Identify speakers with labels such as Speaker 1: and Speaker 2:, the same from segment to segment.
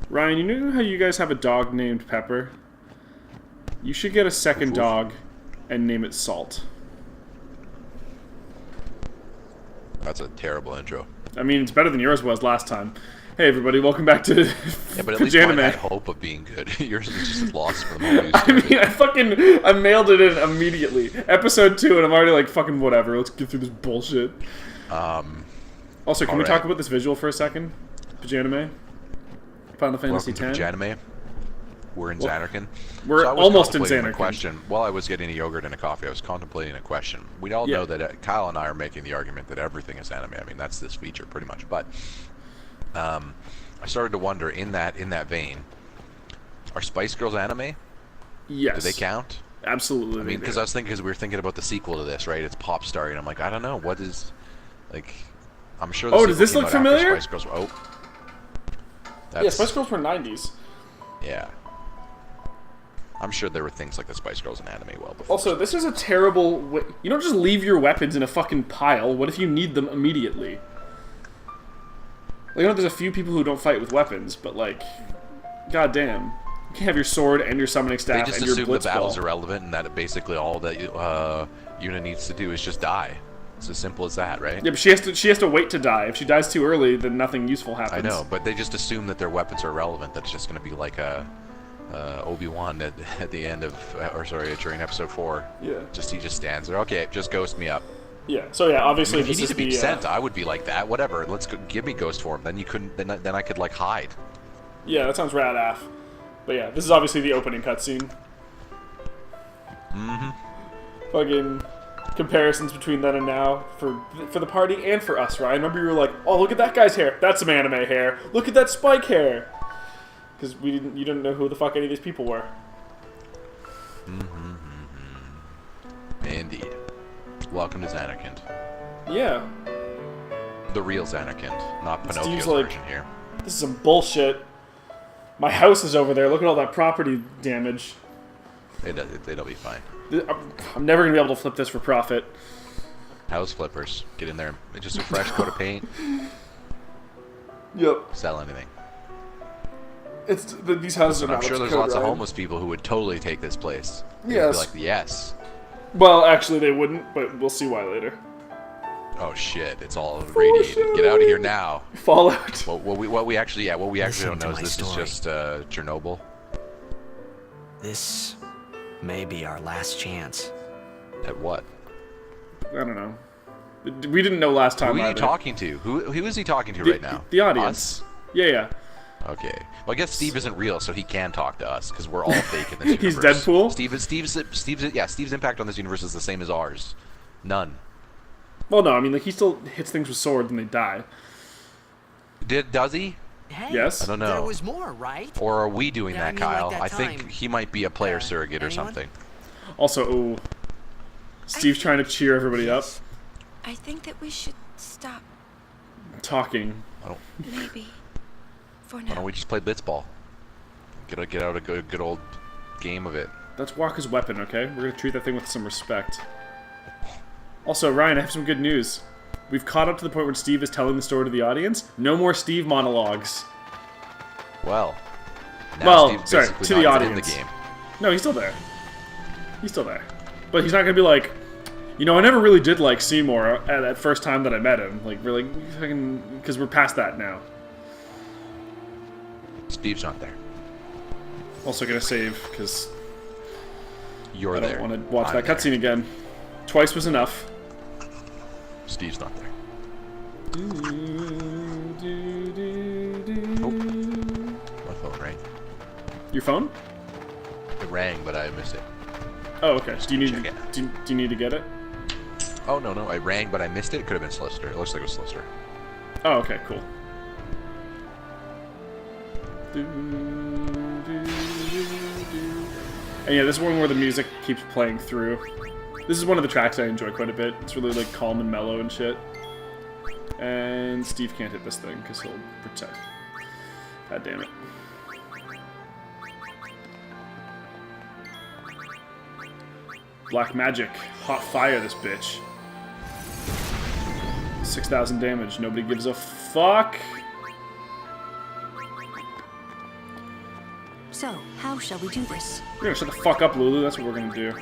Speaker 1: Ryan, you know how you guys have a dog named Pepper? You should get a second dog and name it Salt.
Speaker 2: That's a terrible intro.
Speaker 1: I mean, it's better than yours was last time. Hey everybody, welcome back to
Speaker 2: Yeah, but at least mine
Speaker 1: Paj-anime.
Speaker 2: had hope of being good. Yours is just lost for the moment you
Speaker 1: I
Speaker 2: started.
Speaker 1: mean, I mailed it in immediately. Episode 2, and I'm already like, fucking whatever, let's get through this bullshit. Also, can we talk about this visual for a second? Paj-anime? Final Fantasy X?
Speaker 2: Paj-anime. We're in Xanarkand.
Speaker 1: We're
Speaker 2: So I was
Speaker 1: almost in
Speaker 2: contemplating a
Speaker 1: Xanarkand.
Speaker 2: question. While I was getting a yogurt and a coffee, I was contemplating a question. We all know that Kyle and I are making the argument that everything is anime. I mean, that's this feature pretty much. But I started to wonder, in that vein, are Spice Girls anime?
Speaker 1: Yes.
Speaker 2: Do they count?
Speaker 1: Absolutely.
Speaker 2: I mean, because we were thinking about the sequel to this, right? It's Pop Star, and I'm like, I don't know, what is, like, I'm sure.
Speaker 1: Oh, does this look familiar?
Speaker 2: Spice Girls. Oh,
Speaker 1: yeah, Spice Girls were 90s.
Speaker 2: Yeah. I'm sure there were things like the Spice Girls in anime well before.
Speaker 1: Also, this is a terrible way. You don't just leave your weapons in a fucking pile. What if you need them immediately? Like, I know there's a few people who don't fight with weapons, but like, goddamn, you can't have your sword and your summoning staff
Speaker 2: They just
Speaker 1: and your
Speaker 2: assume
Speaker 1: blitz
Speaker 2: the battle's
Speaker 1: ball.
Speaker 2: irrelevant, and that basically all that Yuna needs to do is just die. It's as simple as that, right?
Speaker 1: Yeah, but she has to wait to die. If she dies too early, then nothing useful happens.
Speaker 2: I know, but they just assume that their weapons are irrelevant. That it's just going to be like a Obi-Wan at the end of, during episode 4.
Speaker 1: Yeah.
Speaker 2: He just stands there. Okay, just ghost me up.
Speaker 1: Yeah. So yeah, obviously
Speaker 2: I mean, if
Speaker 1: this
Speaker 2: you
Speaker 1: is
Speaker 2: need to be
Speaker 1: the.
Speaker 2: sent, I would be like that. Whatever. Let's go, give me ghost form. Then you couldn't. Then I could like hide.
Speaker 1: Yeah, that sounds rad af. But yeah, this is obviously the opening cutscene.
Speaker 2: Mm-hmm.
Speaker 1: Fucking comparisons between then and now for the party and for us, Ryan. Remember you were like, oh, look at that guy's hair. That's some anime hair. Look at that Spike hair. Because you didn't know who the fuck any of these people were.
Speaker 2: Mm-hmm. Indeed. Welcome to Xanarkand.
Speaker 1: Yeah.
Speaker 2: The real Xanarkand, not Pinocchio's
Speaker 1: Steve's like,
Speaker 2: version here.
Speaker 1: This is some bullshit. My house is over there. Look at all that property damage.
Speaker 2: It'll be fine.
Speaker 1: I'm never going to be able to flip this for profit.
Speaker 2: House flippers. Get in there. Just a fresh coat of paint.
Speaker 1: Yep.
Speaker 2: Sell anything.
Speaker 1: These houses
Speaker 2: And
Speaker 1: are
Speaker 2: I'm
Speaker 1: not
Speaker 2: sure there's
Speaker 1: code,
Speaker 2: lots of
Speaker 1: Ryan.
Speaker 2: homeless people who would totally take this place. They'd
Speaker 1: Yes.
Speaker 2: be like, yes.
Speaker 1: Well, actually, they wouldn't, but we'll see why later.
Speaker 2: Oh shit! It's all radiated. Get out of here now.
Speaker 1: Fallout.
Speaker 2: What we actually don't know is this
Speaker 3: story.
Speaker 2: is just Chernobyl.
Speaker 3: This may be our last chance.
Speaker 2: At what?
Speaker 1: I don't know. We didn't know last time
Speaker 2: Who are you
Speaker 1: either.
Speaker 2: talking to? Who is he talking to right now?
Speaker 1: The audience.
Speaker 2: Us?
Speaker 1: Yeah.
Speaker 2: Okay. Well, I guess Steve isn't real, so he can talk to us because we're all fake in this
Speaker 1: He's
Speaker 2: universe.
Speaker 1: Deadpool?
Speaker 2: Steve's impact on this universe is the same as ours. None.
Speaker 1: Well, no, I mean, like, he still hits things with swords and they die.
Speaker 2: Does he?
Speaker 3: Hey,
Speaker 1: Yes?
Speaker 2: I don't know.
Speaker 3: There was more, right?
Speaker 2: Or are we doing
Speaker 3: Yeah, I
Speaker 2: that,
Speaker 3: mean, like
Speaker 2: Kyle?
Speaker 3: that
Speaker 2: I think
Speaker 3: time.
Speaker 2: he might be a player surrogate or
Speaker 3: anyone?
Speaker 2: something.
Speaker 1: Also, Steve's trying to cheer everybody up.
Speaker 4: I think that we should stop,
Speaker 1: Talking.
Speaker 4: maybe, for
Speaker 2: Why don't
Speaker 4: now.
Speaker 2: we just play blitzball? Get out a good old game of it.
Speaker 1: That's Waka's weapon, okay? We're gonna treat that thing with some respect. Also, Ryan, I have some good news. We've caught up to the point where Steve is telling the story to the audience. No more Steve monologues.
Speaker 2: Well. Now
Speaker 1: Well,
Speaker 2: Steve's
Speaker 1: sorry,
Speaker 2: basically
Speaker 1: to the
Speaker 2: not even
Speaker 1: audience.
Speaker 2: in the game.
Speaker 1: No, he's still there. He's still there. But he's not gonna be like, you know, I never really did like Seymour at that first time that I met him. Like, we're like, fucking, because we're past that now.
Speaker 2: Steve's not there.
Speaker 1: Also gonna save, because
Speaker 2: You're
Speaker 1: I don't
Speaker 2: there.
Speaker 1: want to watch
Speaker 2: I'm
Speaker 1: that
Speaker 2: there.
Speaker 1: cutscene again. Twice was enough.
Speaker 2: Steve's not there. My phone rang.
Speaker 1: Your phone?
Speaker 2: It rang, but I missed it.
Speaker 1: Oh, okay. Do you need
Speaker 2: Check it.
Speaker 1: do you need to get it?
Speaker 2: Oh, no. I rang, but I missed it. It could have been Solicitor. It looks like it was Solicitor.
Speaker 1: Oh, okay, cool. And yeah, this is one where the music keeps playing through. This is one of the tracks I enjoy quite a bit. It's really like calm and mellow and shit. And Steve can't hit this thing because he'll protect. God damn it. Black magic. Hot fire this bitch. 6,000 damage. Nobody gives a fuck.
Speaker 5: So, how shall we do this?
Speaker 1: You're gonna shut the fuck up, Lulu. That's what we're gonna do.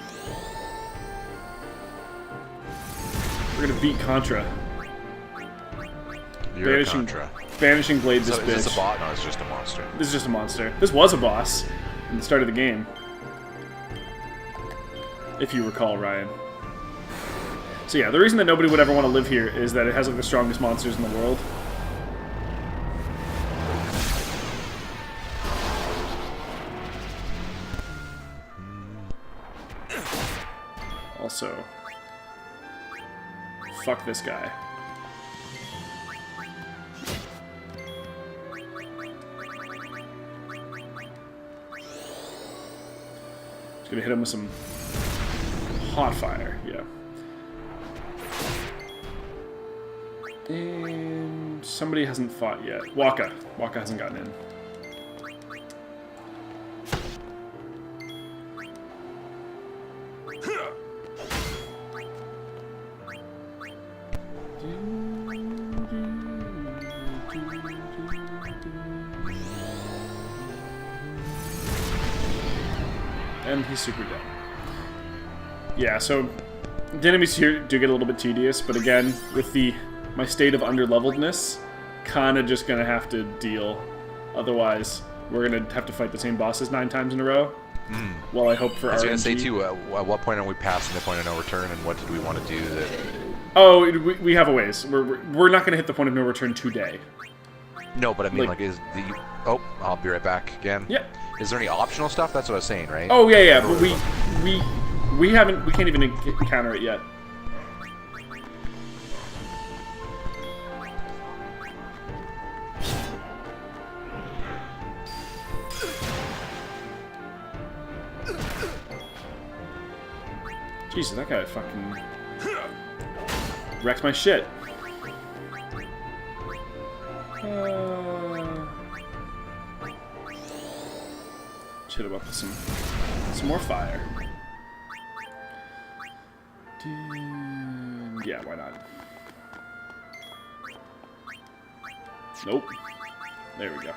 Speaker 1: We're gonna beat Contra.
Speaker 2: You're Contra.
Speaker 1: Banishing Blade this
Speaker 2: So
Speaker 1: bitch.
Speaker 2: is this a bot? No, it's just a monster.
Speaker 1: This is just a monster. This was a boss in the start of the game. If you recall, Ryan. So yeah, the reason that nobody would ever want to live here is that it has like the strongest monsters in the world. Also, fuck this guy. Just gonna hit him with some hot fire, yeah. And somebody hasn't fought yet. Waka. Waka hasn't gotten in. And he's super dead. Yeah, so the enemies here do get a little bit tedious, but again, with my state of underleveledness, kinda just gonna have to deal. Otherwise, we're gonna have to fight the same bosses 9 times in a row. Well, I hope for RNG.
Speaker 2: I was gonna say too. At what point are we passing the point of no return, and what did we want to do? That...
Speaker 1: Oh, we have a ways. We're not gonna hit the point of no return today.
Speaker 2: No, but I mean, like is the... Oh, I'll be right back again.
Speaker 1: Yeah.
Speaker 2: Is there any optional stuff? That's what I was saying, right?
Speaker 1: Oh yeah, but we can't even encounter it yet. Jesus, that guy fucking wrecked my shit. Hit him up with some more fire. Yeah, why not? Nope. There we go.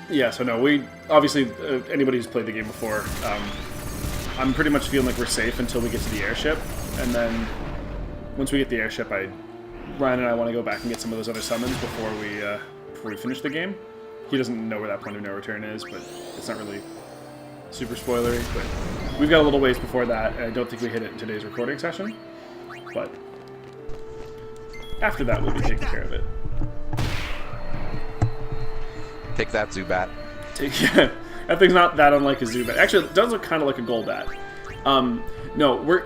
Speaker 1: Yeah, so no, we obviously anybody who's played the game before, I'm pretty much feeling like we're safe until we get to the airship, and then once we get the airship, Ryan and I want to go back and get some of those other summons before we finish the game. He doesn't know where that point of no return is, but it's not really super spoilery. But we've got a little ways before that, and I don't think we hit it in today's recording session. But after that, we'll be taking care of it.
Speaker 2: Take that, Zubat.
Speaker 1: Yeah, that thing's not that unlike a Zubat. Actually, it does look kind of like a Golbat. No, we're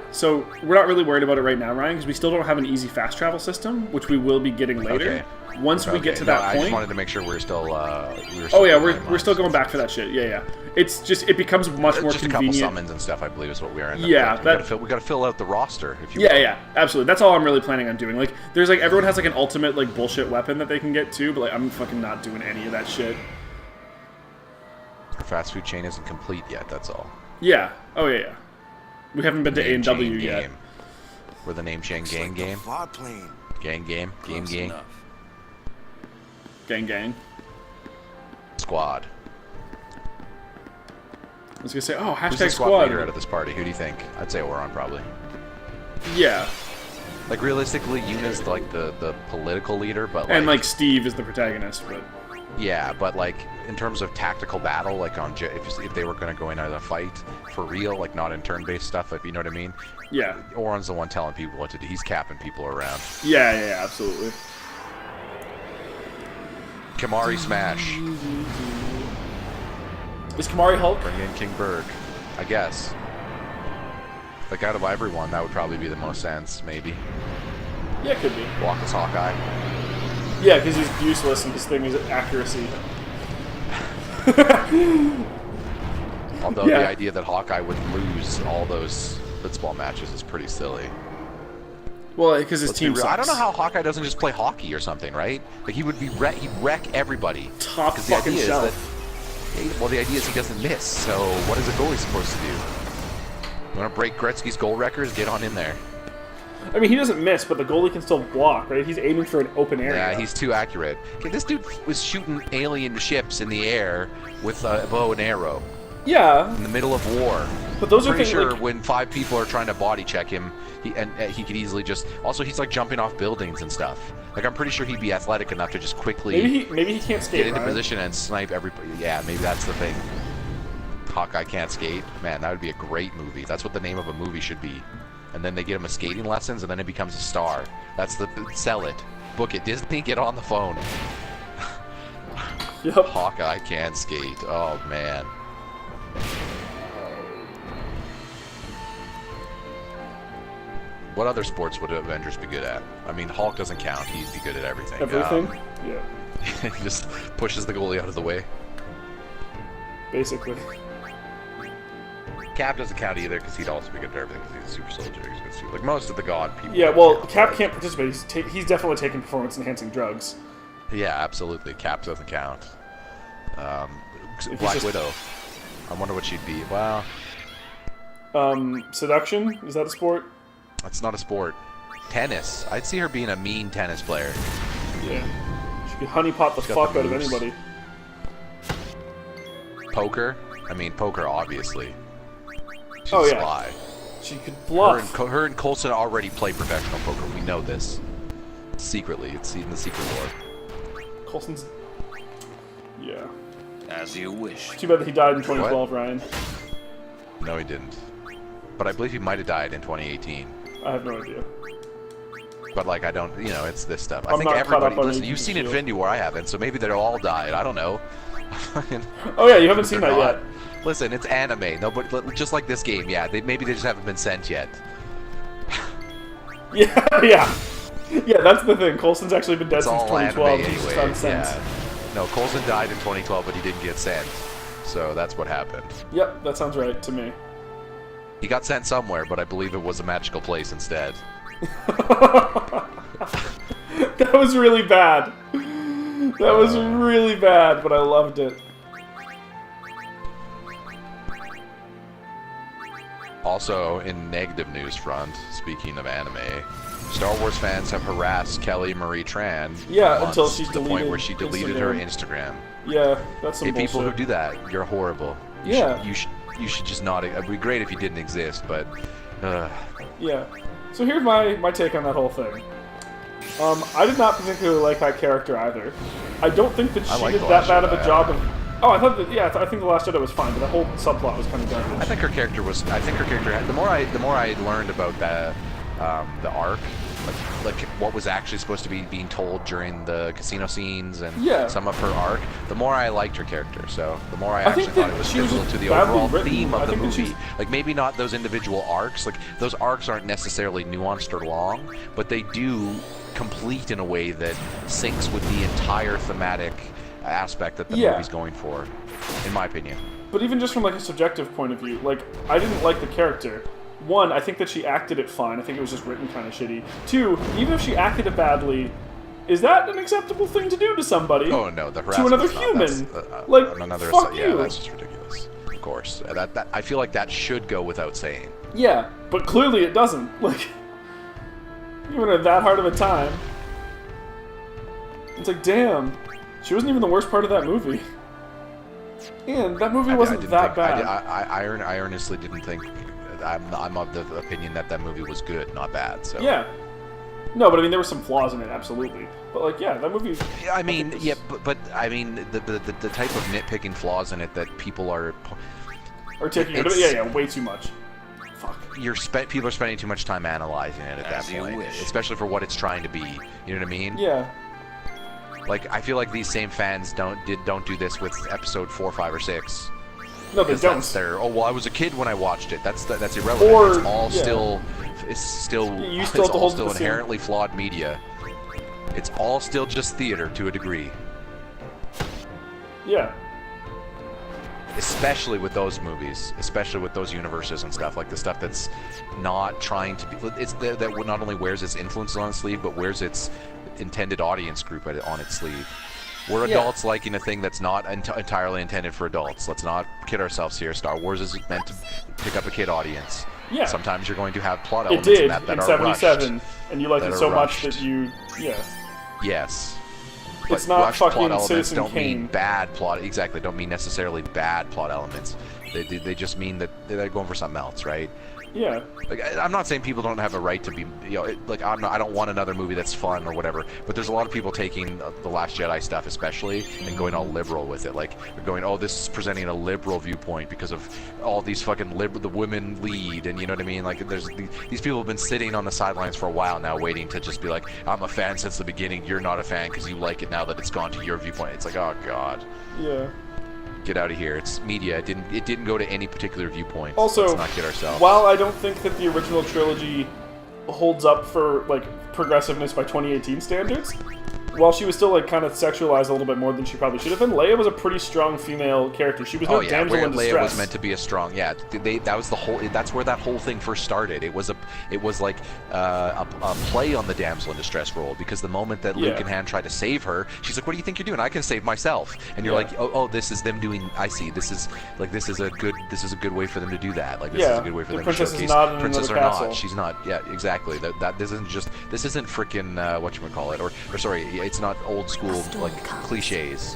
Speaker 1: not really worried about it right now, Ryan, because we still don't have an easy fast travel system, which we will be getting later.
Speaker 2: Okay.
Speaker 1: Once we get to that point.
Speaker 2: I just wanted to make sure we're still.
Speaker 1: Oh yeah, we're still going back for that shit. Yeah. It's just it becomes much more
Speaker 2: just
Speaker 1: convenient.
Speaker 2: A couple summons and stuff, I believe, is what we are.
Speaker 1: Yeah,
Speaker 2: we got to fill out the roster. If you will.
Speaker 1: Yeah, absolutely. That's all I'm really planning on doing. Like, there's like everyone has like an ultimate like bullshit weapon that they can get too, but like I'm fucking not doing any of that shit.
Speaker 2: Our fast food chain isn't complete yet. That's all.
Speaker 1: Yeah. Oh yeah. We haven't been to A&W yet.
Speaker 2: We're the name chain gang game. Gang game.
Speaker 1: Gang.
Speaker 2: Squad.
Speaker 1: I was gonna say, oh,
Speaker 2: Who's the
Speaker 1: hashtag
Speaker 2: squad
Speaker 1: squad.
Speaker 2: leader out of this party? Who do you think? I'd say Oron probably.
Speaker 1: Yeah.
Speaker 2: Like realistically, Yuna's like the political leader, but like,
Speaker 1: And like Steve is the protagonist, but
Speaker 2: yeah, but like in terms of tactical battle, like on if they were going to go into a fight for real, like not in turn-based stuff, if you know what I mean.
Speaker 1: yeah.
Speaker 2: Oron's the one telling people what to do. He's capping people around.
Speaker 1: Yeah, absolutely.
Speaker 2: Kamari smash.
Speaker 1: Is Kamari Hulk?
Speaker 2: Bring in King Berg, I guess. Like out of everyone, that would probably be the most sense, maybe.
Speaker 1: Yeah, it could be.
Speaker 2: Waka's Hawkeye.
Speaker 1: Yeah, because he's useless and his thing is accuracy.
Speaker 2: Although the idea that Hawkeye would lose all those blitzball matches is pretty silly.
Speaker 1: Well, because his team sucks.
Speaker 2: I don't know how Hawkeye doesn't just play hockey or something, right? Like he would be he'd wreck everybody.
Speaker 1: Top fucking shelf.
Speaker 2: Well, the idea is he doesn't miss, so what is a goalie supposed to do? You want to break Gretzky's goal records? Get on in there.
Speaker 1: I mean, he doesn't miss, but the goalie can still block, right? He's aiming for an open area.
Speaker 2: Yeah, he's too accurate. Okay, this dude was shooting alien ships in the air with a bow and arrow.
Speaker 1: Yeah.
Speaker 2: In the middle of war.
Speaker 1: But those are
Speaker 2: pretty
Speaker 1: things
Speaker 2: sure
Speaker 1: like,
Speaker 2: when 5 people are trying to body check him, he could easily just... Also, he's like jumping off buildings and stuff. Like, I'm pretty sure he'd be athletic enough to just quickly...
Speaker 1: Maybe he can't skate,
Speaker 2: get into
Speaker 1: right?
Speaker 2: position and snipe everybody. Yeah, maybe that's the thing. Hawkeye can't skate. Man, that would be a great movie. That's what the name of a movie should be. And then they get him a skating lessons, and then it becomes a star. That's the... Sell it. Book it. Disney, get on the phone.
Speaker 1: Yep.
Speaker 2: Hawkeye can't skate. Oh, man. What other sports would Avengers be good at? I mean, Hulk doesn't count. He'd be good at everything.
Speaker 1: Everything? Yeah.
Speaker 2: He just pushes the goalie out of the way.
Speaker 1: Basically.
Speaker 2: Cap doesn't count either because he'd also be good at everything because he's a super soldier. Like most of the god people.
Speaker 1: Yeah, well, Cap can't participate. He's definitely taking performance-enhancing drugs.
Speaker 2: Yeah, absolutely. Cap doesn't count. Black Widow. I wonder what she'd be. Well...
Speaker 1: Seduction? Is that a sport?
Speaker 2: That's not a sport. Tennis. I'd see her being a mean tennis player.
Speaker 1: Yeah. She could honeypot the fuck out of anybody.
Speaker 2: Poker? I mean, poker, obviously. She's
Speaker 1: oh, yeah.
Speaker 2: Spy.
Speaker 1: She could bluff.
Speaker 2: Her and Coulson already play professional poker. We know this. Secretly. It's in the secret war.
Speaker 1: Coulson's... Yeah.
Speaker 3: As you wish.
Speaker 1: Too bad that he died in 2012, Ryan.
Speaker 2: No, he didn't. But I believe he might have died in 2018.
Speaker 1: I have no idea.
Speaker 2: But, like, I don't... You know, it's this stuff. I
Speaker 1: I'm
Speaker 2: think
Speaker 1: not caught
Speaker 2: everybody...
Speaker 1: up on
Speaker 2: Listen, you've seen
Speaker 1: Shield.
Speaker 2: Infinity War. I haven't, so maybe they'll all die. I don't know.
Speaker 1: Oh, yeah, you haven't seen that yet.
Speaker 2: Listen, it's anime. Nobody, just like this game, yeah. Maybe they just haven't been sent yet.
Speaker 1: Yeah, yeah. Yeah, that's the thing. Coulson's actually been dead
Speaker 2: It's
Speaker 1: since
Speaker 2: all
Speaker 1: 2012.
Speaker 2: anime
Speaker 1: He's just
Speaker 2: anyway.
Speaker 1: unsent.
Speaker 2: Yeah. No, Coulson died in 2012, but he didn't get sent. So that's what happened.
Speaker 1: Yep, that sounds right to me.
Speaker 2: He got sent somewhere, but I believe it was a magical place instead.
Speaker 1: That was really bad. That was really bad, but I loved it.
Speaker 2: Also, in negative news front, speaking of anime, Star Wars fans have harassed Kelly Marie Tran
Speaker 1: Yeah, until she
Speaker 2: to the point where she deleted her Instagram.
Speaker 1: Yeah, that's some
Speaker 2: Hey,
Speaker 1: bullshit.
Speaker 2: people who do that, you're horrible.
Speaker 1: Yeah.
Speaker 2: You should just not... It'd be great if you didn't exist, but...
Speaker 1: Yeah. So here's my take on that whole thing. I did not particularly like that character either. I don't think that she did that bad of a job of... Oh, I thought that, yeah, I think The Last Jedi was fine, but that whole subplot was kind of garbage.
Speaker 2: I think her character was... I think her character had... The more I learned about the arc, like what was actually supposed to be being told during the casino scenes and some of her arc, the more I liked her character. So the more I actually thought it was pivotal to the overall theme of the movie. Like maybe not those individual arcs. Like those arcs aren't necessarily nuanced or long, but they do complete in a way that syncs with the entire thematic aspect that the movie's going for, in my opinion.
Speaker 1: But even just from like a subjective point of view, like I didn't like the character. One, I think that she acted it fine. I think it was just written kind of shitty. Two, even if she acted it badly, is that an acceptable thing to do to somebody?
Speaker 2: Oh no, the
Speaker 1: to another human. Fuck you.
Speaker 2: Yeah, that's just ridiculous. Of course, that I feel like that should go without saying.
Speaker 1: Yeah, but clearly it doesn't. Like, giving her that hard of a time. It's like, damn, she wasn't even the worst part of that movie. And that movie wasn't that bad.
Speaker 2: I earnestly didn't think. I'm of the opinion that movie was good, not bad. So
Speaker 1: yeah, no, but I mean there were some flaws in it, absolutely. But like, yeah, that movie.
Speaker 2: I mean, yeah, but I mean the type of nitpicking flaws in it that people are
Speaker 1: taking it. Yeah, way too much. Fuck.
Speaker 2: People are spending too much time analyzing it at that point, especially for what it's trying to be. You know what I mean?
Speaker 1: Yeah.
Speaker 2: Like I feel like these same fans don't do this with episode 4, 5, or 6.
Speaker 1: No, they don't.
Speaker 2: Oh well, I was a kid when I watched it. That's irrelevant. It's still inherently flawed media. It's all still just theater to a degree.
Speaker 1: Yeah.
Speaker 2: Especially with those movies, especially with those universes and stuff, like the stuff that's not trying to be. It's that not only wears its influence on its sleeve, but wears its intended audience group on its sleeve. We're adults liking a thing that's not entirely intended for adults. Let's not kid ourselves here. Star Wars is meant to pick up a kid audience.
Speaker 1: Yeah.
Speaker 2: Sometimes you're going to have plot
Speaker 1: It
Speaker 2: elements
Speaker 1: did
Speaker 2: in that
Speaker 1: in
Speaker 2: are
Speaker 1: 77,
Speaker 2: rushed,
Speaker 1: and you liked
Speaker 2: that
Speaker 1: it
Speaker 2: are
Speaker 1: so much
Speaker 2: rushed.
Speaker 1: that you,
Speaker 2: Yes.
Speaker 1: It's
Speaker 2: But
Speaker 1: not
Speaker 2: rushed plot
Speaker 1: fucking
Speaker 2: elements
Speaker 1: Citizen
Speaker 2: don't mean
Speaker 1: Kane.
Speaker 2: bad plot. Exactly, don't mean necessarily bad plot elements. They just mean that they're going for something else, right?
Speaker 1: Yeah.
Speaker 2: Like, I'm not saying people don't have a right to be, I don't want another movie that's fun or whatever, but there's a lot of people taking The Last Jedi stuff especially and going all liberal with it. Like, they're going, oh, this is presenting a liberal viewpoint because of all these fucking the women lead, and you know what I mean? Like, there's these people have been sitting on the sidelines for a while now waiting to just be like, I'm a fan since the beginning, you're not a fan because you like it now that it's gone to your viewpoint. It's like, oh, God.
Speaker 1: Yeah.
Speaker 2: Get out of here. It's media. It didn't go to any particular viewpoint.
Speaker 1: Also,
Speaker 2: let's not kid ourselves.
Speaker 1: While I don't think that the original trilogy holds up for like progressiveness by 2018 standards, while she was still like kind of sexualized a little bit more than she probably should have been, Leia was a pretty strong female character. She was no damsel in distress.
Speaker 2: Leia was meant to be a strong. Yeah, that was the whole. That's where that whole thing first started. It was like a play on the damsel in distress role, because the moment that Luke and Han tried to save her, she's like, "What do you think you're doing? I can save myself." And you're like, "Oh, this is them doing. I see. This is a good way for them to do that. Like, this is a good way for them to showcase.
Speaker 1: Is not in
Speaker 2: Princess or
Speaker 1: castle.
Speaker 2: not, she's not. Yeah, exactly. This isn't freaking whatchamacallit, or sorry. It's not old school like cliches.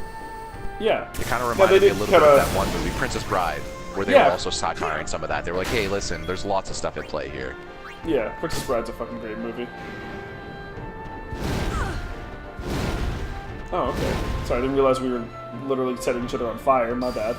Speaker 1: Yeah.
Speaker 2: It kind of reminded me a little bit of that one movie, Princess Bride, where they were also satiring some of that. They were like, hey, listen, there's lots of stuff at play here.
Speaker 1: Yeah, Princess Bride's a fucking great movie. Oh, okay. Sorry, I didn't realize we were literally setting each other on fire. My bad.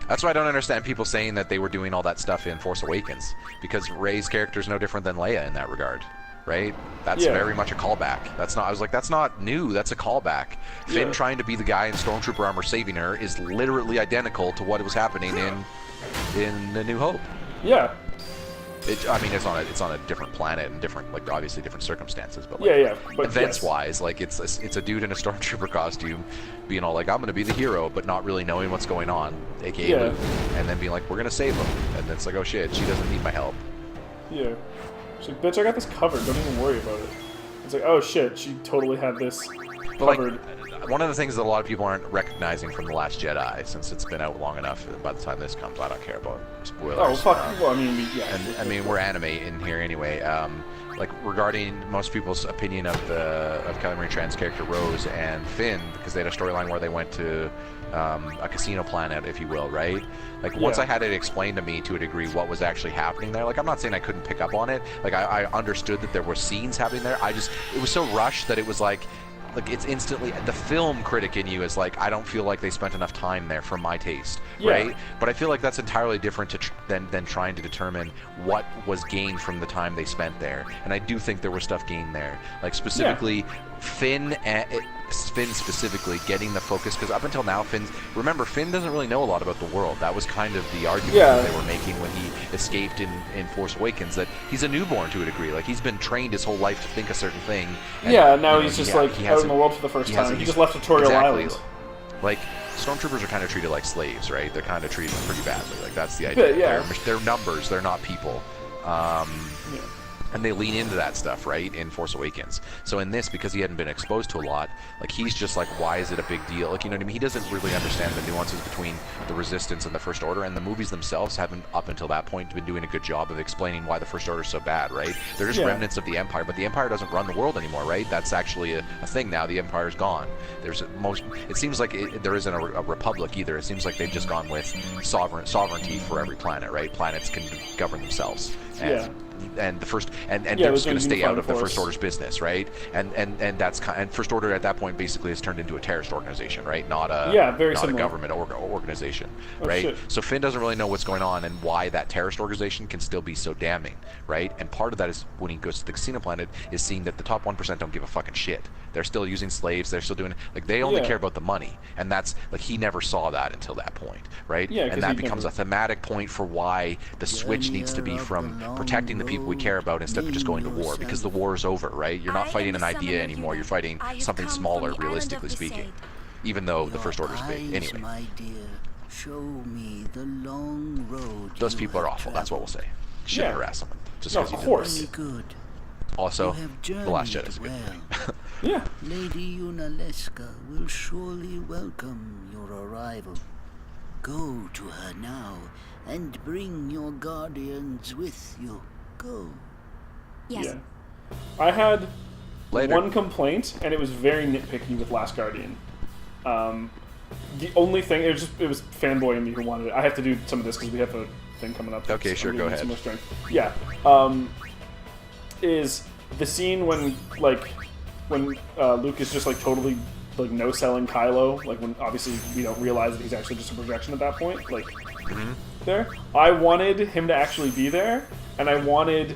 Speaker 2: That's why I don't understand people saying that they were doing all that stuff in Force Awakens, because Rey's character is no different than Leia in that regard. Right? That's very much a callback. I was like, that's not new, that's a callback. Finn trying to be the guy in Stormtrooper armor saving her is literally identical to what was happening in The New Hope.
Speaker 1: Yeah.
Speaker 2: I mean, it's on a different planet and different, like, obviously different circumstances, but
Speaker 1: but
Speaker 2: events-wise, like, it's a dude in a Stormtrooper costume being all like, I'm gonna be the hero, but not really knowing what's going on, aka Luke, and then being like, we're gonna save him, and it's like, oh shit, she doesn't need my help.
Speaker 1: Yeah. She's like, bitch, I got this covered. Don't even worry about it. It's like, oh shit, she totally had this covered.
Speaker 2: Like, one of the things that a lot of people aren't recognizing from The Last Jedi, since it's been out long enough, by the time this comes, I don't care about spoilers.
Speaker 1: Oh, fuck. Well, I mean, yeah.
Speaker 2: And, I mean, we're anime in here anyway. Like, regarding most people's opinion of Kylo Ren Tran's character Rose and Finn, because they had a storyline where they went to a casino planet, if you will, right? Like, once I had it explained to me to a degree what was actually happening there, like, I'm not saying I couldn't pick up on it. Like, I understood that there were scenes happening there. It was so rushed that it was like it's instantly, the film critic in you is like, I don't feel like they spent enough time there for my taste, right? But I feel like that's entirely different than trying to determine what was gained from the time they spent there. And I do think there was stuff gained there, like specifically Finn specifically getting the focus, because up until now Finn doesn't really know a lot about the world. That was kind of the argument that they were making when he escaped in Force Awakens, that he's a newborn to a degree. Like, he's been trained his whole life to think a certain thing, and,
Speaker 1: now he's just like out in the world for the first time. He just left Tutorial Island.
Speaker 2: Like, Stormtroopers are kind of treated like slaves, right? They're kind of treated pretty badly. Like, that's the idea. They're numbers, they're not people. And they lean into that stuff, right, in Force Awakens. So in this, because he hadn't been exposed to a lot, like, he's just like, why is it a big deal? Like, you know what I mean? He doesn't really understand the nuances between the Resistance and the First Order, and the movies themselves haven't, up until that point, been doing a good job of explaining why the First Order is so bad, right? They're just remnants of the Empire, but the Empire doesn't run the world anymore, right? That's actually a thing now. The Empire's gone. It seems like there isn't a republic either. It seems like they've just gone with sovereignty for every planet, right? Planets can govern themselves. And the first and they're just going to stay out of the First Order's business, right? And that's and First Order at that point basically has turned into a terrorist organization, right? Not a government organization, right? Shit. So Finn doesn't really know what's going on and why that terrorist organization can still be so damning, right? And part of that is when he goes to the casino planet is seeing that the top 1% don't give a fucking shit. They're still using slaves. They're still doing like they only care about the money, and that's like he never saw that until that point, right? And that becomes a thematic point for why the switch needs to be from protecting the people we care about instead of just going to war, because the war is over, right? You're not fighting an idea anymore. You're fighting something smaller, realistically speaking. Even though the First Order's big, anyway. Those people are awful. That's what we'll say. Shouldn't harass someone just because you did.
Speaker 1: Of course.
Speaker 2: Also,
Speaker 6: You have
Speaker 2: The Last
Speaker 6: journeyed
Speaker 2: Jedi is a good
Speaker 6: well.
Speaker 2: movie.
Speaker 1: Yeah.
Speaker 6: Lady Yunalesca will surely welcome your arrival. Go to her now and bring your guardians with you. Go.
Speaker 5: Yes.
Speaker 1: Yeah. I had
Speaker 2: Later.
Speaker 1: one complaint, and it was very nitpicky with Last Guardian. The only thing, it was fanboy in me who wanted it. I have to do some of this because we have a thing coming up.
Speaker 2: Okay, sure, go ahead.
Speaker 1: Some more strength. Yeah. Is the scene when Luke is just like totally like no-selling Kylo, like when obviously we don't realize that he's actually just a projection at that point, like there. I wanted him to actually be there, and I wanted.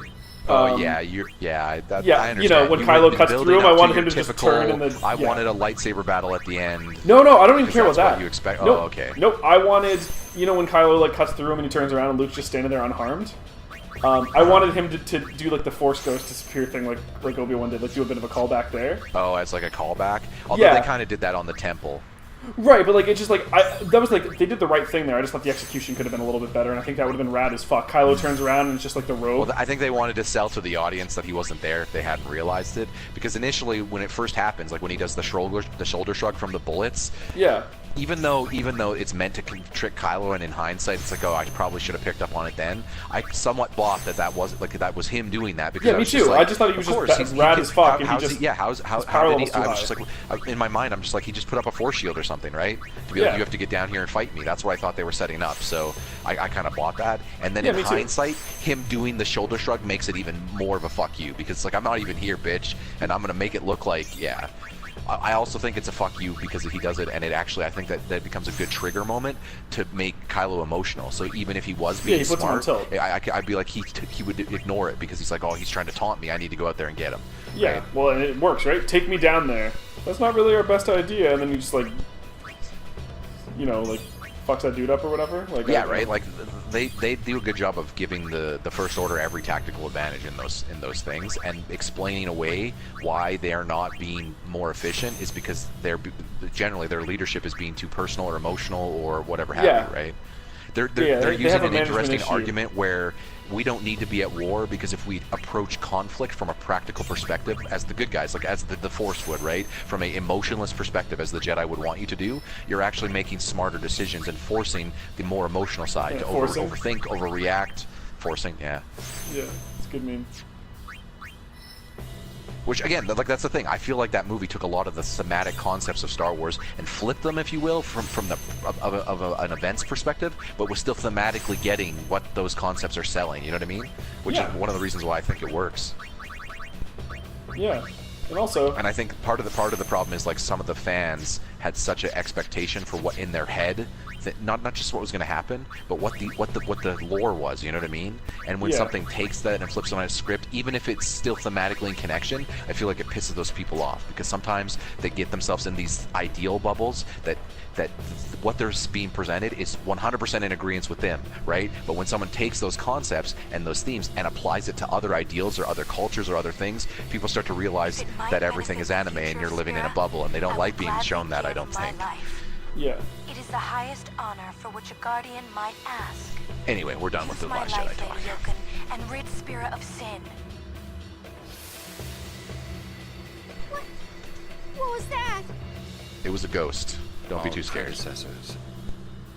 Speaker 2: I understand.
Speaker 1: You know, when
Speaker 2: You
Speaker 1: Kylo
Speaker 2: would've been
Speaker 1: cuts
Speaker 2: building
Speaker 1: through him,
Speaker 2: up
Speaker 1: I wanted
Speaker 2: your
Speaker 1: him to just
Speaker 2: typical,
Speaker 1: turn and then.
Speaker 2: I
Speaker 1: yeah.
Speaker 2: wanted a lightsaber battle at the end.
Speaker 1: No, I don't even care about
Speaker 2: That's
Speaker 1: that.
Speaker 2: what you expect.
Speaker 1: Nope.
Speaker 2: Oh, okay.
Speaker 1: Nope. I wanted, you know, when Kylo like cuts through him and he turns around and Luke's just standing there unharmed. I wanted him to do like the Force Ghost disappear thing, like Obi-Wan did, like do a bit of a callback there.
Speaker 2: Oh, as like a callback. Although
Speaker 1: Yeah.
Speaker 2: they kind of did that on the temple.
Speaker 1: Right, but like it's just like that was like they did the right thing there. I just thought the execution could have been a little bit better, and I think that would have been rad as fuck. Kylo turns around and it's just like the robe.
Speaker 2: Well, I think they wanted to sell to the audience that he wasn't there if they hadn't realized it. Because initially, when it first happens, like when he does the shoulder shrug from the bullets,
Speaker 1: Yeah.
Speaker 2: even though it's meant to trick Kylo, and in hindsight, it's like, oh, I probably should have picked up on it then. I somewhat bought that was him doing that because
Speaker 1: Yeah,
Speaker 2: I
Speaker 1: me
Speaker 2: was
Speaker 1: too.
Speaker 2: just like,
Speaker 1: I just thought he was
Speaker 2: of
Speaker 1: just
Speaker 2: course,
Speaker 1: rad as fuck, and he
Speaker 2: how's
Speaker 1: just-
Speaker 2: how
Speaker 1: power
Speaker 2: did he?
Speaker 1: level's too
Speaker 2: I was
Speaker 1: high.
Speaker 2: just like, in my mind, I'm just like, he just put up a force shield or something, right? To be like,
Speaker 1: Yeah.
Speaker 2: you have to get down here and fight me. That's what I thought they were setting up. So I kind of bought that. And then
Speaker 1: Yeah,
Speaker 2: in
Speaker 1: me too.
Speaker 2: hindsight, him doing the shoulder shrug makes it even more of a fuck you, because it's like, I'm not even here, bitch, and I'm gonna make it look like, yeah. I also think it's a fuck you because he does it, and it actually, I think that becomes a good trigger moment to make Kylo emotional. So even if he was being
Speaker 1: he puts him on
Speaker 2: smart,
Speaker 1: tilt.
Speaker 2: I'd be like, he would ignore it because he's like, oh, he's trying to taunt me. I need to go out there and get him.
Speaker 1: Yeah.
Speaker 2: Right?
Speaker 1: Well, and it works, right? Take me down there. That's not really our best idea, and then you just like, you know, like fucks that dude up or whatever. Like
Speaker 2: Yeah, right. Like they do a good job of giving the First Order every tactical advantage in those things, and explaining away why they are not being more efficient is because generally their leadership is being too personal or emotional or whatever have
Speaker 1: Yeah.
Speaker 2: you, right? They're
Speaker 1: they
Speaker 2: using
Speaker 1: have a
Speaker 2: an
Speaker 1: management
Speaker 2: interesting
Speaker 1: issue.
Speaker 2: argument where we don't need to be at war, because if we approach conflict from a practical perspective, as the good guys, like as the Force would, right, from a emotionless perspective, as the Jedi would want you to do, you're actually making smarter decisions and forcing the more emotional side to
Speaker 1: forcing.
Speaker 2: overthink, overreact, forcing, yeah.
Speaker 1: Yeah, it's a good meme.
Speaker 2: Which again, that's the thing. I feel like that movie took a lot of the thematic concepts of Star Wars and flipped them, if you will, from an events perspective, but was still thematically getting what those concepts are selling. You know what I mean? Which
Speaker 1: Yeah.
Speaker 2: is one of the reasons why I think it works.
Speaker 1: Yeah, and also,
Speaker 2: And I think part of the problem is, like, some of the fans had such an expectation for what in their head, that not just what was going to happen, but what the lore was. You know what I mean? And when
Speaker 1: Yeah.
Speaker 2: something takes that and flips it on a script, even if it's still thematically in connection, I feel like it pisses those people off, because sometimes they get themselves in these ideal bubbles that what they're being presented is 100% in agreement with them, right? But when someone takes those concepts and those themes and applies it to other ideals or other cultures or other things, people start to realize that everything is anime and you're living in a bubble, and they don't like being shown that, I don't think.
Speaker 1: yeah.
Speaker 7: It is the highest honor for which a guardian might ask.
Speaker 2: Anyway, we're done with the
Speaker 7: Use my
Speaker 2: Last Jedi
Speaker 7: life,
Speaker 2: talk.
Speaker 7: Lady Yoken, and rid spirit of sin.
Speaker 5: What was that?
Speaker 2: It was a ghost. Don't be too scared.
Speaker 8: Predecessors.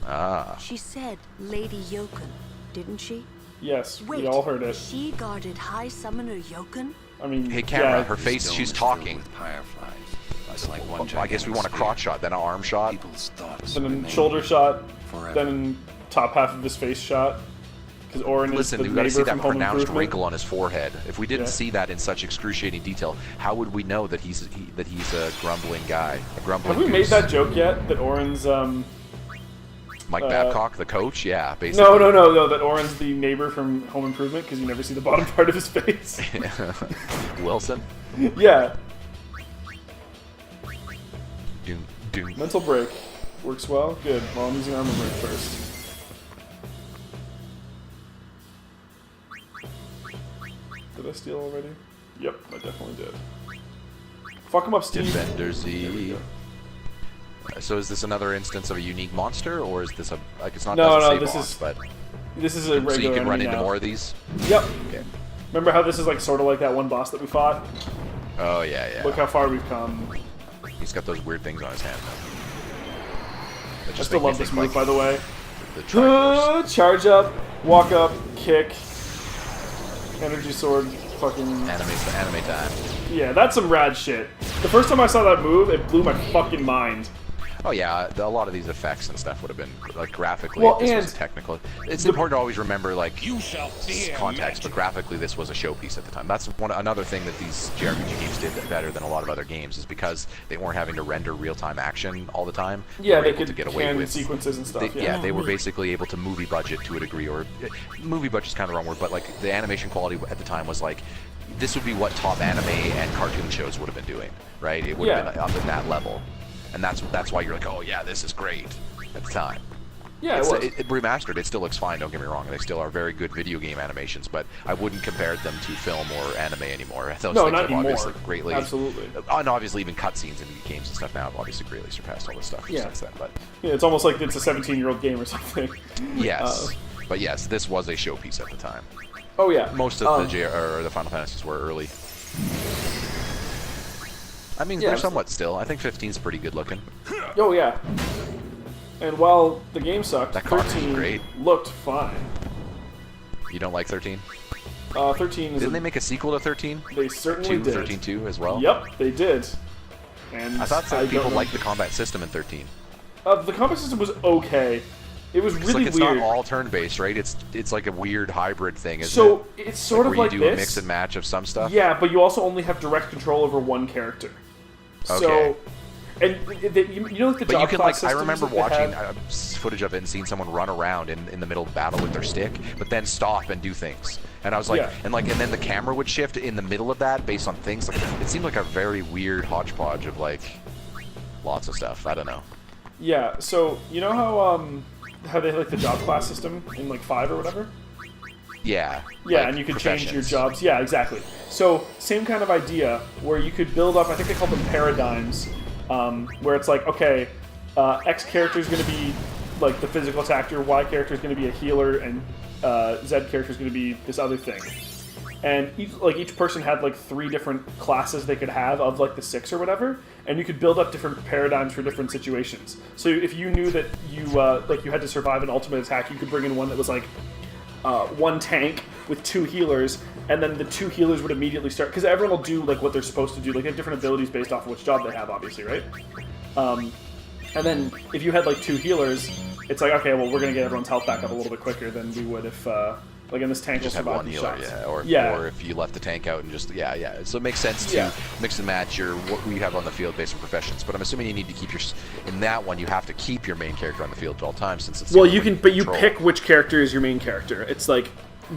Speaker 2: Ah.
Speaker 5: She said Lady Yoken, didn't she?
Speaker 1: Yes,
Speaker 5: Wait,
Speaker 1: we all heard it.
Speaker 5: she guarded High Summoner Yoken?
Speaker 1: I mean,
Speaker 2: Hey, camera,
Speaker 1: yeah,
Speaker 2: her face,
Speaker 8: Dome
Speaker 2: she's
Speaker 8: is filled
Speaker 2: talking.
Speaker 8: with fireflies. That's like one
Speaker 2: Well, I guess we want a
Speaker 8: gigantic
Speaker 2: crotch
Speaker 8: spear.
Speaker 2: shot, then an arm shot.
Speaker 8: People's thoughts
Speaker 1: then a
Speaker 8: remain
Speaker 1: shoulder shot,
Speaker 8: forever.
Speaker 1: then top half of his face shot. Because Orin
Speaker 2: Listen,
Speaker 1: is
Speaker 2: we
Speaker 1: the
Speaker 2: got to
Speaker 1: neighbor
Speaker 2: see that
Speaker 1: from Home
Speaker 2: pronounced
Speaker 1: Improvement.
Speaker 2: wrinkle on his forehead. If we didn't
Speaker 1: Yeah.
Speaker 2: see that in such excruciating detail, how would we know that he's a grumbling guy, a grumbling
Speaker 1: Have we made
Speaker 2: goose?
Speaker 1: that joke yet? That Orin's
Speaker 2: Mike Babcock, the coach? Yeah, basically.
Speaker 1: No. That Orin's the neighbor from Home Improvement, because you never see the bottom part of his face.
Speaker 2: Wilson.
Speaker 1: Yeah.
Speaker 2: Doom.
Speaker 1: Mental break works well. Good. Well, I'm using armor break first. Did I steal already? Yep, I definitely did. Fuck him up, Steve.
Speaker 2: Defender
Speaker 1: There we
Speaker 2: Z.
Speaker 1: go.
Speaker 2: So is this another instance of a unique monster, or is this it's not
Speaker 1: No,
Speaker 2: doesn't save
Speaker 1: this
Speaker 2: on,
Speaker 1: is
Speaker 2: but
Speaker 1: This is a regular
Speaker 2: so you can run
Speaker 1: enemy
Speaker 2: into
Speaker 1: now.
Speaker 2: more of these?
Speaker 1: Yep.
Speaker 2: Okay.
Speaker 1: Remember how this is like sort of like that one boss that we fought?
Speaker 2: Oh yeah, yeah.
Speaker 1: Look how far we've come.
Speaker 2: He's got those weird things on his hand though.
Speaker 1: I still love this move, by the way.
Speaker 2: The Triforce.
Speaker 1: Charge up, walk up, kick, energy sword, fucking...
Speaker 2: Anime time.
Speaker 1: Yeah, that's some rad shit. The first time I saw that move, it blew my fucking mind.
Speaker 2: Oh yeah, a lot of these effects and stuff would have been like graphically.
Speaker 1: Well,
Speaker 2: this
Speaker 1: and
Speaker 2: was technical. It's important to always remember like context, but graphically this was a showpiece at the time. That's another thing that these JRPG games did better than a lot of other games is because they weren't having to render real-time action all the time.
Speaker 1: Yeah, they
Speaker 2: able
Speaker 1: could
Speaker 2: to get away
Speaker 1: can
Speaker 2: with
Speaker 1: sequences and stuff.
Speaker 2: they were basically able to movie budget to a degree, or movie budget's kind of the wrong word, but like the animation quality at the time was like. This would be what top anime and cartoon shows would have been doing, right? It would have been up in that level. And that's why you're like, oh yeah, this is great at the time.
Speaker 1: Yeah,
Speaker 2: it remastered. It still looks fine. Don't get me wrong. They still are very good video game animations, but I wouldn't compare them to film or anime anymore. Those
Speaker 1: no,
Speaker 2: things
Speaker 1: not
Speaker 2: have
Speaker 1: anymore.
Speaker 2: obviously greatly,
Speaker 1: Absolutely.
Speaker 2: And obviously even cutscenes in games and stuff now have obviously greatly surpassed all this stuff since then. But
Speaker 1: yeah, it's almost like it's a 17-year-old game or something.
Speaker 2: yes, but yes, this was a showpiece at the time.
Speaker 1: Oh yeah.
Speaker 2: Most of the Final Fantasies were early. I mean, they're somewhat still. I think 15's pretty good looking.
Speaker 1: Oh yeah. And while the game sucked,
Speaker 2: That comic
Speaker 1: 13
Speaker 2: was great.
Speaker 1: looked fine.
Speaker 2: You don't like 13?
Speaker 1: 13 is
Speaker 2: Didn't they make a sequel to 13?
Speaker 1: They certainly did.
Speaker 2: 13 2 as well?
Speaker 1: Yep, they did. And
Speaker 2: I thought some people
Speaker 1: don't
Speaker 2: liked the combat system in 13.
Speaker 1: know. The combat system was okay. It was
Speaker 2: It's
Speaker 1: really
Speaker 2: like it's
Speaker 1: weird.
Speaker 2: not all turn-based, right? It's like a weird hybrid thing, isn't it?
Speaker 1: So it's sort of
Speaker 2: where
Speaker 1: like
Speaker 2: you do
Speaker 1: this.
Speaker 2: a mix and match of some stuff?
Speaker 1: Yeah, but you also only have direct control over one character.
Speaker 2: Okay.
Speaker 1: So, and you know, like the
Speaker 2: But
Speaker 1: job
Speaker 2: you can
Speaker 1: class
Speaker 2: like I
Speaker 1: systems
Speaker 2: remember
Speaker 1: that they
Speaker 2: watching
Speaker 1: had?
Speaker 2: footage of it and seeing someone run around in the middle of battle with their stick, but then stop and do things. And I was like,
Speaker 1: Yeah.
Speaker 2: and then the camera would shift in the middle of that based on things. Like it seemed like a very weird hodgepodge of like lots of stuff. I don't know.
Speaker 1: Yeah. So you know how they had, like the job class system in like 5 or whatever.
Speaker 2: Yeah.
Speaker 1: Yeah,
Speaker 2: like
Speaker 1: and you could change your
Speaker 2: professions.
Speaker 1: jobs. Yeah, exactly. So same kind of idea where you could build up. I think they call them paradigms, where it's like, okay, X character is going to be like the physical attacker, Y character is going to be a healer, and Z character is going to be this other thing. And each person had like 3 different classes they could have of like the 6 or whatever, and you could build up different paradigms for different situations. So if you knew that you had to survive an ultimate attack, you could bring in one that was like 1 tank with 2 healers, and then the 2 healers would immediately start, because everyone will do like what they're supposed to do. Like they have different abilities based off of which job they have, obviously, right? And then if you had like 2 healers, it's like, okay, well, we're gonna get everyone's health back up a little bit quicker than we would if like in this tank will
Speaker 2: Just have
Speaker 1: survive
Speaker 2: one
Speaker 1: these
Speaker 2: healer,
Speaker 1: shots.
Speaker 2: yeah, or if you left the tank out and just So it makes sense to
Speaker 1: Yeah.
Speaker 2: mix and match what we have on the field based on professions. But I'm assuming you need to keep in that one you have to keep your main character on the field at all times since it's
Speaker 1: Well,
Speaker 2: the
Speaker 1: you
Speaker 2: only
Speaker 1: can, but you
Speaker 2: control.
Speaker 1: pick which character is your main character. It's like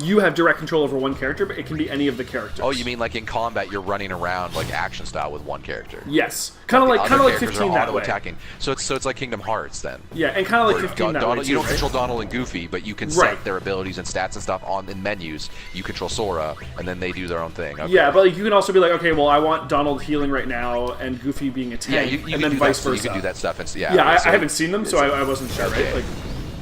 Speaker 1: you have direct control over one character, but it can be any of the characters.
Speaker 2: Oh, you mean like in combat you're running around like action style with one character?
Speaker 1: Yes, kind of like
Speaker 2: Other
Speaker 1: 15
Speaker 2: characters are
Speaker 1: that way.
Speaker 2: auto-attacking. So it's like Kingdom Hearts then.
Speaker 1: Yeah, and kind of like
Speaker 2: Where
Speaker 1: 15 that way
Speaker 2: Donald,
Speaker 1: too,
Speaker 2: you don't
Speaker 1: right?
Speaker 2: control Donald and Goofy, but you can
Speaker 1: Right.
Speaker 2: set their abilities and stats and stuff in menus. You control Sora, and then they do their own thing. Okay.
Speaker 1: Yeah, but like, you can also be like, okay, well, I want Donald healing right now and Goofy being a tank,
Speaker 2: Yeah, you
Speaker 1: and
Speaker 2: can
Speaker 1: then
Speaker 2: do
Speaker 1: vice
Speaker 2: that,
Speaker 1: versa.
Speaker 2: You can do that stuff. And,
Speaker 1: Yeah,
Speaker 2: so
Speaker 1: I haven't seen them, so I wasn't sure.
Speaker 2: Okay.
Speaker 1: Right? Like,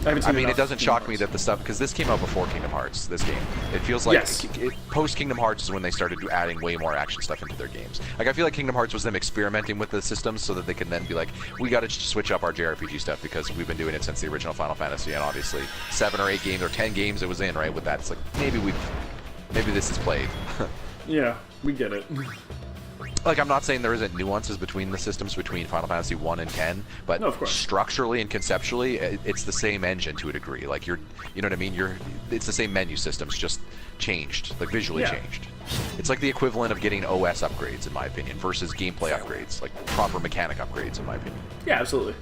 Speaker 1: I haven't seen.
Speaker 2: I mean, it
Speaker 1: enough
Speaker 2: doesn't
Speaker 1: Kingdom
Speaker 2: shock me
Speaker 1: Hearts.
Speaker 2: that the stuff because this came out before Kingdom Hearts. This game, it feels like
Speaker 1: Yes.
Speaker 2: Post Kingdom Hearts is when they started adding way more action stuff into their games. Like I feel like Kingdom Hearts was them experimenting with the systems so that they can then be like, we got to switch up our JRPG stuff because we've been doing it since the original Final Fantasy, and obviously 7 or 8 games or 10 games it was in right with that. It's like maybe this is played.
Speaker 1: Yeah, we get it.
Speaker 2: Like, I'm not saying there isn't nuances between the systems between Final Fantasy 1 and 10, but
Speaker 1: No, of course.
Speaker 2: structurally and conceptually, it's the same engine to a degree. Like, you know what I mean? It's the same menu systems, just changed, like visually
Speaker 1: Yeah.
Speaker 2: changed. It's like the equivalent of getting OS upgrades, in my opinion, versus gameplay upgrades, like proper mechanic upgrades, in my opinion.
Speaker 1: Yeah, absolutely.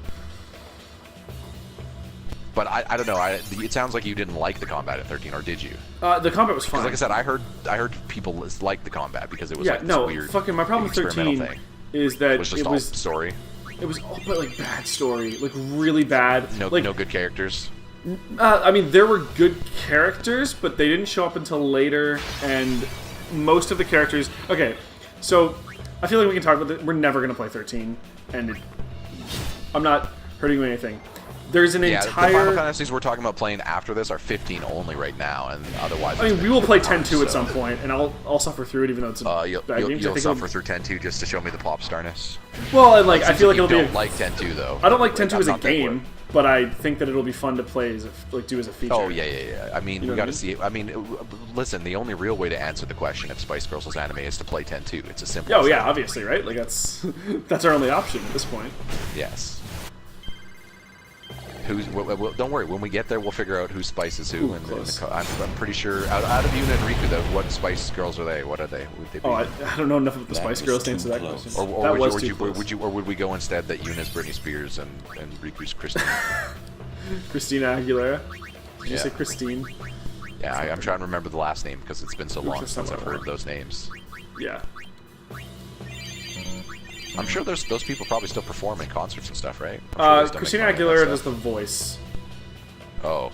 Speaker 2: But I don't know. It sounds like you didn't like the combat in 13, or did you?
Speaker 1: The combat was fine.
Speaker 2: Because, like I said, I heard people like the combat because it was like this weird,
Speaker 1: fucking my problem with
Speaker 2: experimental
Speaker 1: 13
Speaker 2: thing.
Speaker 1: is that
Speaker 2: It was just all story.
Speaker 1: It was all but like bad story, like really bad.
Speaker 2: No good characters.
Speaker 1: I mean, there were good characters, but they didn't show up until later, and most of the characters... Okay, so I feel like we can talk about that. We're never going to play 13, and I'm not hurting you anything. There's an
Speaker 2: Yeah, the
Speaker 1: entire...
Speaker 2: Final Fantasies we're talking about playing after this are 15 only right now, and otherwise...
Speaker 1: I mean, we will play 10-2 at some point, and I'll suffer through it, even though it's a bad game.
Speaker 2: You'll suffer through 10-2 just to show me the pop starness.
Speaker 1: Well, and, like, I feel like it'll be...
Speaker 2: You don't like 10-2, though.
Speaker 1: I don't like 10-2 as a game, but I think that it'll be fun to play as do as a feature.
Speaker 2: Oh, yeah. I mean, you got to see... I mean, listen, the only real way to answer the question if Spice Girls was anime is to play 10-2. It's a simple...
Speaker 1: Oh, yeah, obviously, right? Like, that's our only option at this point.
Speaker 2: Yes. Don't worry. When we get there, we'll figure out who Spice is who. I'm pretty sure out of Yuna and Riku, though, what Spice Girls are they? What are they? Would they be?
Speaker 1: Oh, I don't know enough about the Spice Girls to answer that question.
Speaker 2: Or would we go instead that Yuna's Britney Spears and Riku's Christine?
Speaker 1: Christina Aguilera. Did you say Christine?
Speaker 2: Yeah, I'm trying to remember the last name because it's been so long since I've heard those names.
Speaker 1: Yeah.
Speaker 2: I'm sure those people probably still perform in concerts and stuff, right?
Speaker 1: Christina Aguilera does the voice.
Speaker 2: Oh,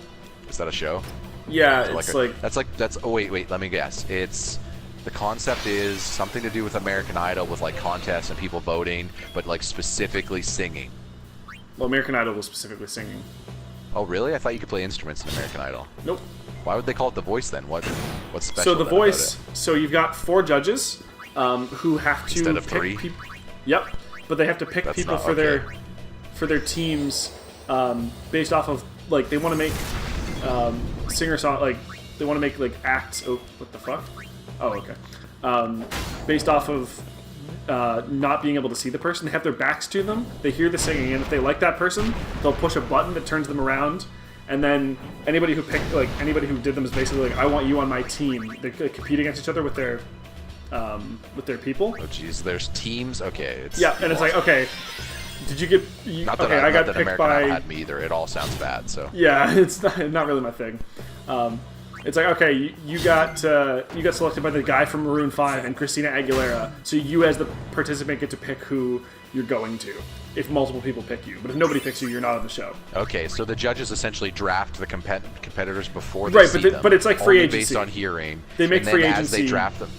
Speaker 2: is that a show?
Speaker 1: Yeah,
Speaker 2: Oh wait, let me guess. The concept is something to do with American Idol, with like contests and people voting, but like specifically singing.
Speaker 1: Well, American Idol was specifically singing.
Speaker 2: Oh really? I thought you could play instruments in American Idol.
Speaker 1: Nope.
Speaker 2: Why would they call it The Voice then? What's special?
Speaker 1: So the voice. So you've got 4 judges who have to
Speaker 2: instead of
Speaker 1: pick
Speaker 2: 3.
Speaker 1: Yep, but they have to pick people for their teams based off of, like, they want to make singer-song, like, they want to make, like, acts. Oh, what the fuck? Oh, okay. Based off of not being able to see the person. They have their backs to them. They hear the singing, and if they like that person, they'll push a button that turns them around. And then anybody who did them is basically like, I want you on my team. They compete against each other with their people.
Speaker 2: Oh jeez, there's teams. Okay.
Speaker 1: And it's like, okay, did you get? I got picked by.
Speaker 2: Had me either. It all sounds bad. So.
Speaker 1: Yeah, it's not really my thing. It's like, okay, you got selected by the guy from Maroon 5 and Christina Aguilera, so you as the participant get to pick who you're going to. If multiple people pick you, but if nobody picks you, you're not on the show.
Speaker 2: Okay, so the judges essentially draft the competitors before they see them.
Speaker 1: But it's like free agency
Speaker 2: based on hearing.
Speaker 1: They make free agency.
Speaker 2: As they draft them,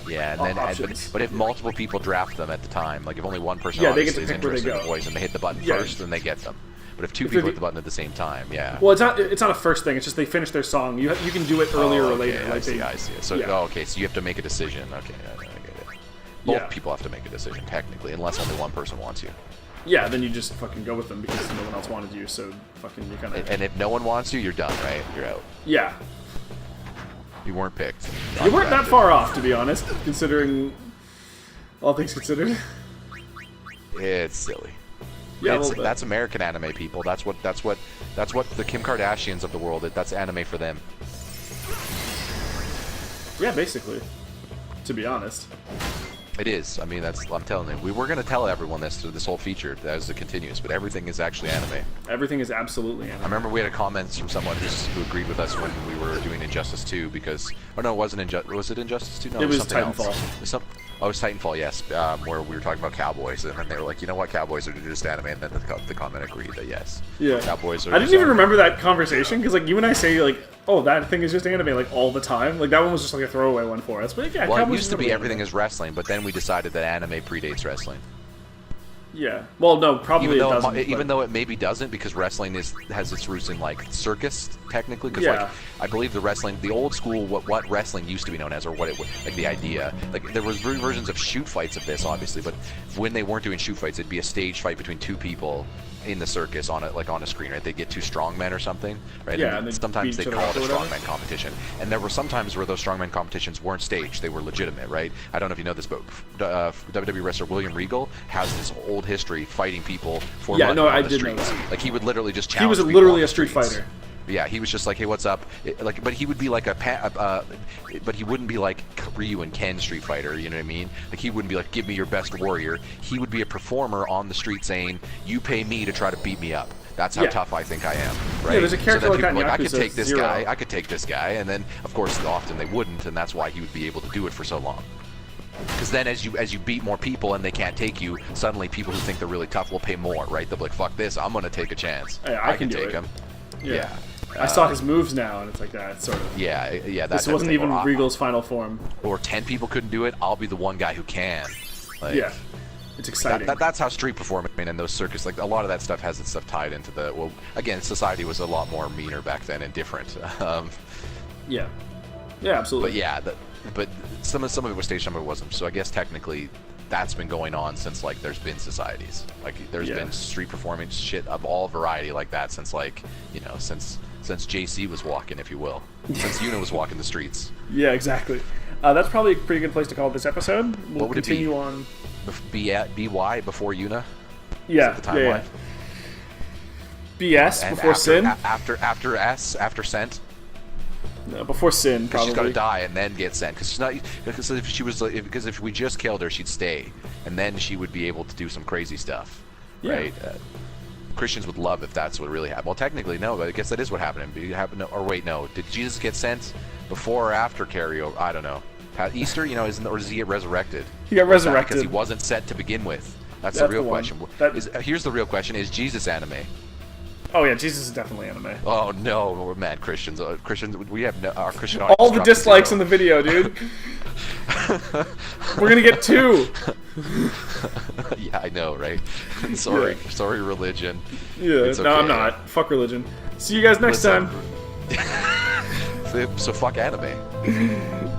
Speaker 2: but if multiple people draft them at the time, like if only one person
Speaker 1: they get to
Speaker 2: is
Speaker 1: pick where they
Speaker 2: interested in
Speaker 1: go.
Speaker 2: the voice and they hit the button first, then they get them. But if 2 people hit the button at the same time, yeah.
Speaker 1: Well, it's not a first thing. It's just they finish their song. You can do it earlier or later.
Speaker 2: I see. So okay, so you have to make a decision. Okay, I get it. Both people have to make a decision technically, unless only one person wants you.
Speaker 1: Yeah, then you just fucking go with them because no one else wanted you, so fucking you kind of...
Speaker 2: And if no one wants you, you're done, right? You're out.
Speaker 1: Yeah.
Speaker 2: You weren't picked.
Speaker 1: You weren't that far off, to be honest, considering... all things considered.
Speaker 2: It's silly.
Speaker 1: Yeah,
Speaker 2: that's American anime, people. That's what the Kim Kardashians of the world, that's anime for them.
Speaker 1: Yeah, basically. To be honest.
Speaker 2: It is. I mean, I'm telling you. We were going to tell everyone this through this whole feature as it continues, but everything is actually anime.
Speaker 1: Everything is absolutely anime.
Speaker 2: I remember we had a comments from someone who agreed with us when we were doing Injustice 2 because... Oh, no, it wasn't Injustice... Was it Injustice 2? No,
Speaker 1: it was
Speaker 2: something
Speaker 1: Titanfall.
Speaker 2: Else. Oh, it was Titanfall, yes, where we were talking about cowboys, and then they were like, you know what, cowboys are just anime, and then the comment agreed that yes.
Speaker 1: Yeah.
Speaker 2: Cowboys are
Speaker 1: I didn't even remember that conversation, because like you and I say like, oh, that thing is just anime like all the time. Like that one was just like a throwaway one for us. But yeah,
Speaker 2: well,
Speaker 1: Cowboys
Speaker 2: it used to be everything is wrestling, but then we decided that anime predates wrestling.
Speaker 1: Yeah. Well, no, probably
Speaker 2: even though it maybe doesn't, because wrestling has its roots in like circus technically. Because like I believe the old school, what wrestling used to be known as, or what it like the idea. Like there was versions of shoot fights of this, obviously, but when they weren't doing shoot fights, it'd be a stage fight between 2 people in the circus on a screen, right? They get 2 strongmen or something, right?
Speaker 1: Yeah,
Speaker 2: and sometimes they call it a strongman competition. And there were some times where those strongman competitions weren't staged; they were legitimate, right? I don't know if you know this, but WWE wrestler William Regal has this old history fighting people for money on the streets. Like he would literally just challenge.
Speaker 1: He was literally a street fighter.
Speaker 2: Yeah, he was just like, hey, what's up? But he would be like but he wouldn't be like Ryu and Ken Street Fighter, you know what I mean? Like he wouldn't be like, give me your best warrior. He would be a performer on the street saying, you pay me to try to beat me up. That's how tough I think I am, right?
Speaker 1: Yeah, there's a character like that in Yakuza
Speaker 2: I could take this
Speaker 1: 0.
Speaker 2: guy, I could take this guy, and then of course often they wouldn't, and that's why he would be able to do it for so long. Because then as you beat more people and they can't take you, suddenly people who think they're really tough will pay more, right? They'll be like, fuck this, I'm gonna take a chance.
Speaker 1: Yeah, I can
Speaker 2: take him.
Speaker 1: Yeah. I saw his moves now, and it's like that, sort of.
Speaker 2: Yeah.
Speaker 1: This wasn't even Regal's final form.
Speaker 2: Or 10 people couldn't do it. I'll be the one guy who can. Like,
Speaker 1: yeah. It's exciting.
Speaker 2: That's how street performing and those circus, like a lot of that stuff has its stuff tied into the. Well, again, society was a lot more meaner back then and different.
Speaker 1: Yeah. Yeah, absolutely.
Speaker 2: But yeah, but some of it was staged, some of it wasn't. So I guess technically, that's been going on since like there's been societies. Like there's been street performance shit of all variety like that since like since JC was walking, if you will, since Yuna was walking the streets.
Speaker 1: Yeah, exactly. That's probably a pretty good place to call this episode. We'll
Speaker 2: what would
Speaker 1: continue
Speaker 2: it be?
Speaker 1: On.
Speaker 2: BY before Yuna.
Speaker 1: Yeah.
Speaker 2: Is that the timeline?
Speaker 1: BS
Speaker 2: And
Speaker 1: before sin.
Speaker 2: After S after sent.
Speaker 1: No, before sin,
Speaker 2: Because
Speaker 1: probably.
Speaker 2: she's got to die and then get sent. Because if we just killed her, she'd stay, and then she would be able to do some crazy stuff, right? Christians would love if that's what really happened. Well, technically, no, but I guess that is what happened. Or wait, no. Did Jesus get sent before or after carryover? I don't know. Easter, or does he get resurrected?
Speaker 1: He got resurrected
Speaker 2: because he wasn't sent to begin with. That's
Speaker 1: the
Speaker 2: the real
Speaker 1: one.
Speaker 2: question.
Speaker 1: Here's
Speaker 2: the real question: is Jesus anime?
Speaker 1: Oh yeah, Jesus is definitely anime.
Speaker 2: Oh no, we're mad Christians. Christians, we have our Christian.
Speaker 1: All the dislikes in the video, dude. We're gonna get 2.
Speaker 2: Yeah, I know, right? Sorry, religion.
Speaker 1: Yeah,
Speaker 2: It's
Speaker 1: no, I'm
Speaker 2: okay.
Speaker 1: not. Fuck religion. See you guys next time.
Speaker 2: So fuck anime.